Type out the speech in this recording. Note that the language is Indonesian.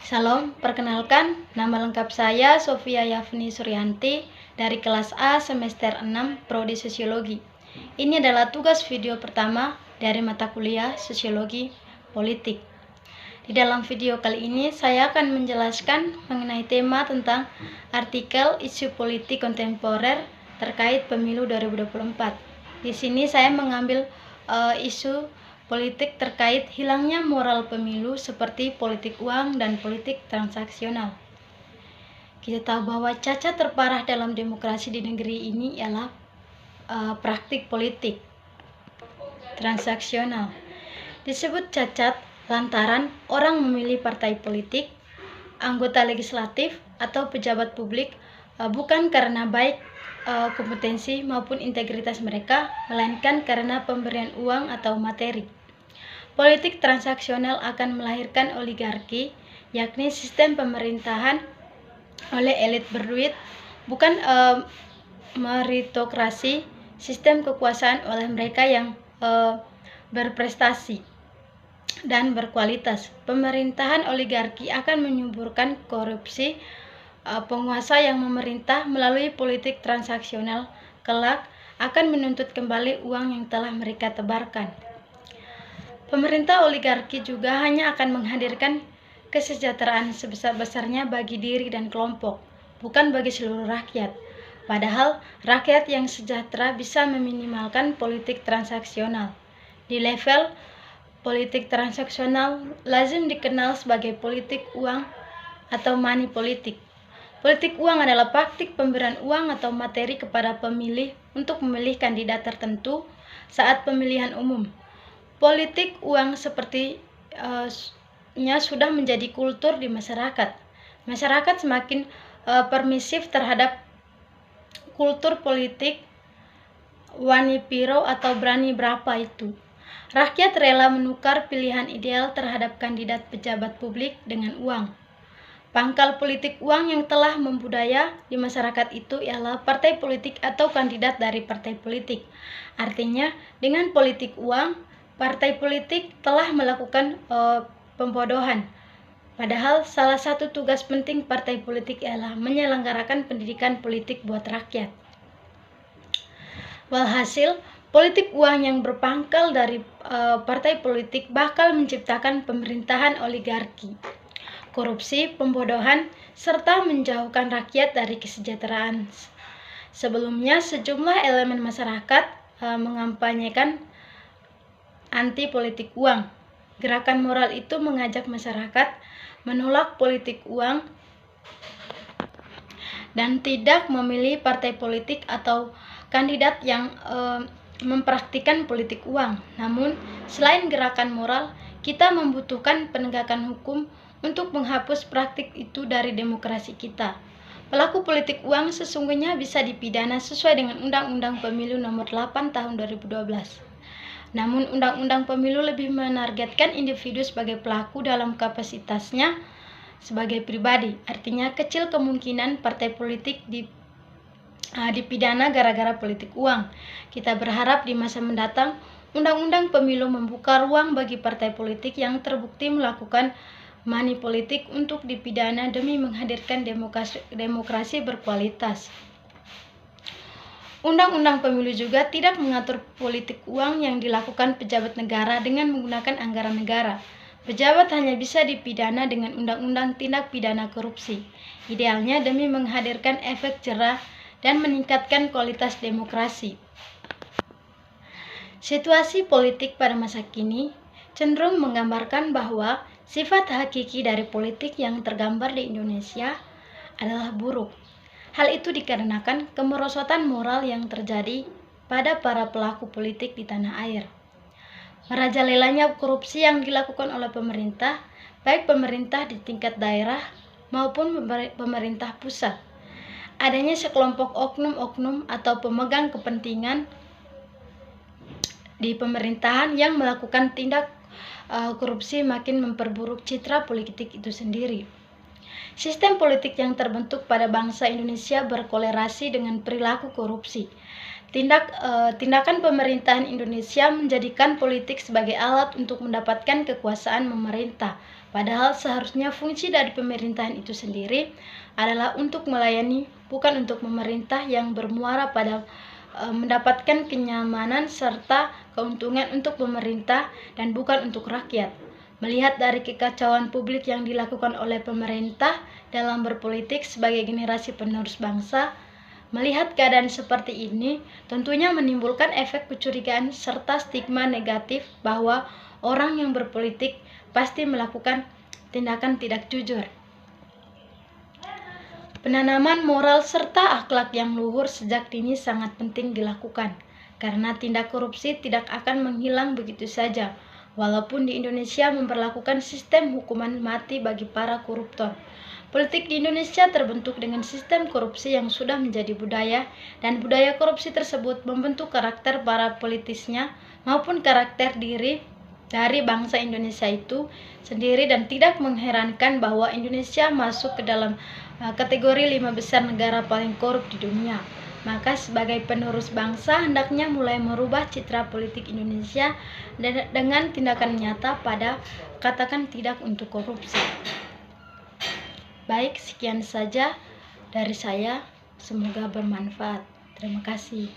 Salam, perkenalkan, nama lengkap saya Sofia Yafni Suryanti dari kelas A semester 6 Prodi Sosiologi. Ini adalah tugas video pertama dari mata kuliah Sosiologi Politik. Di dalam video kali ini saya akan menjelaskan mengenai tema tentang artikel isu politik kontemporer terkait pemilu 2024. Di sini saya mengambil isu politik terkait hilangnya moral pemilu seperti politik uang dan politik transaksional. Kita tahu bahwa cacat terparah dalam demokrasi di negeri ini ialah praktik politik transaksional. Disebut cacat lantaran orang memilih partai politik, anggota legislatif, atau pejabat publik bukan karena baik kompetensi maupun integritas mereka, melainkan karena pemberian uang atau materi. Politik transaksional akan melahirkan oligarki, yakni sistem pemerintahan oleh elit berduit, bukan meritokrasi, sistem kekuasaan oleh mereka yang berprestasi dan berkualitas. Pemerintahan oligarki akan menyuburkan korupsi. Penguasa yang memerintah melalui politik transaksional kelak akan menuntut kembali uang yang telah mereka tebarkan. Pemerintah oligarki juga hanya akan menghadirkan kesejahteraan sebesar-besarnya bagi diri dan kelompok, bukan bagi seluruh rakyat. Padahal rakyat yang sejahtera bisa meminimalkan politik transaksional. Di level politik transaksional lazim dikenal sebagai politik uang atau money politik. Politik uang adalah praktik pemberian uang atau materi kepada pemilih untuk memilih kandidat tertentu saat pemilihan umum. Politik uang sepertinya sudah menjadi kultur di masyarakat. Masyarakat semakin permisif terhadap kultur politik wani piro atau berani berapa itu. Rakyat rela menukar pilihan ideal terhadap kandidat pejabat publik dengan uang. Pangkal politik uang yang telah membudaya di masyarakat itu ialah partai politik atau kandidat dari partai politik. Artinya, dengan politik uang, partai politik telah melakukan pembodohan. Padahal salah satu tugas penting partai politik ialah menyelenggarakan pendidikan politik buat rakyat. Walhasil, politik uang yang berpangkal dari partai politik bakal menciptakan pemerintahan oligarki, korupsi, pembodohan, serta menjauhkan rakyat dari kesejahteraan. Sebelumnya, sejumlah elemen masyarakat mengampanyekan anti politik uang. Gerakan moral itu mengajak masyarakat menolak politik uang dan tidak memilih partai politik atau kandidat yang mempraktikkan politik uang. Namun, selain gerakan moral, kita membutuhkan penegakan hukum untuk menghapus praktik itu dari demokrasi kita. Pelaku politik uang sesungguhnya bisa dipidana sesuai dengan Undang-Undang Pemilu Nomor 8 Tahun 2012. Namun, Undang-Undang Pemilu lebih menargetkan individu sebagai pelaku dalam kapasitasnya sebagai pribadi. Artinya, kecil kemungkinan partai politik dipidana gara-gara politik uang. Kita berharap di masa mendatang, Undang-Undang Pemilu membuka ruang bagi partai politik yang terbukti melakukan money politik untuk dipidana demi menghadirkan demokrasi berkualitas. Undang-Undang Pemilu juga tidak mengatur politik uang yang dilakukan pejabat negara dengan menggunakan anggaran negara. Pejabat hanya bisa dipidana dengan Undang-Undang Tindak Pidana Korupsi, idealnya demi menghadirkan efek jerah dan meningkatkan kualitas demokrasi. Situasi politik pada masa kini cenderung menggambarkan bahwa sifat hakiki dari politik yang tergambar di Indonesia adalah buruk. Hal itu dikarenakan kemerosotan moral yang terjadi pada para pelaku politik di tanah air. Merajalelanya korupsi yang dilakukan oleh pemerintah, baik pemerintah di tingkat daerah maupun pemerintah pusat. Adanya sekelompok oknum-oknum atau pemegang kepentingan di pemerintahan yang melakukan tindak korupsi makin memperburuk citra politik itu sendiri. Sistem politik yang terbentuk pada bangsa Indonesia berkolerasi dengan perilaku korupsi. Tindakan pemerintahan Indonesia menjadikan politik sebagai alat untuk mendapatkan kekuasaan memerintah. Padahal seharusnya fungsi dari pemerintahan itu sendiri adalah untuk melayani, bukan untuk memerintah yang bermuara pada mendapatkan kenyamanan serta keuntungan untuk pemerintah dan bukan untuk rakyat. Melihat dari kekacauan publik yang dilakukan oleh pemerintah dalam berpolitik sebagai generasi penerus bangsa, melihat keadaan seperti ini tentunya menimbulkan efek kecurigaan serta stigma negatif bahwa orang yang berpolitik pasti melakukan tindakan tidak jujur. Penanaman moral serta akhlak yang luhur sejak dini sangat penting dilakukan, karena tindak korupsi tidak akan menghilang begitu saja, walaupun di Indonesia memperlakukan sistem hukuman mati bagi para koruptor. Politik di Indonesia terbentuk dengan sistem korupsi yang sudah menjadi budaya, dan budaya korupsi tersebut membentuk karakter para politisnya maupun karakter diri dari bangsa Indonesia itu sendiri, dan tidak mengherankan bahwa Indonesia masuk ke dalam kategori 5 besar negara paling korup di dunia. Maka sebagai penerus bangsa hendaknya mulai merubah citra politik Indonesia dengan tindakan nyata pada katakan tidak untuk korupsi. Baik, sekian saja dari saya. Semoga bermanfaat. Terima kasih.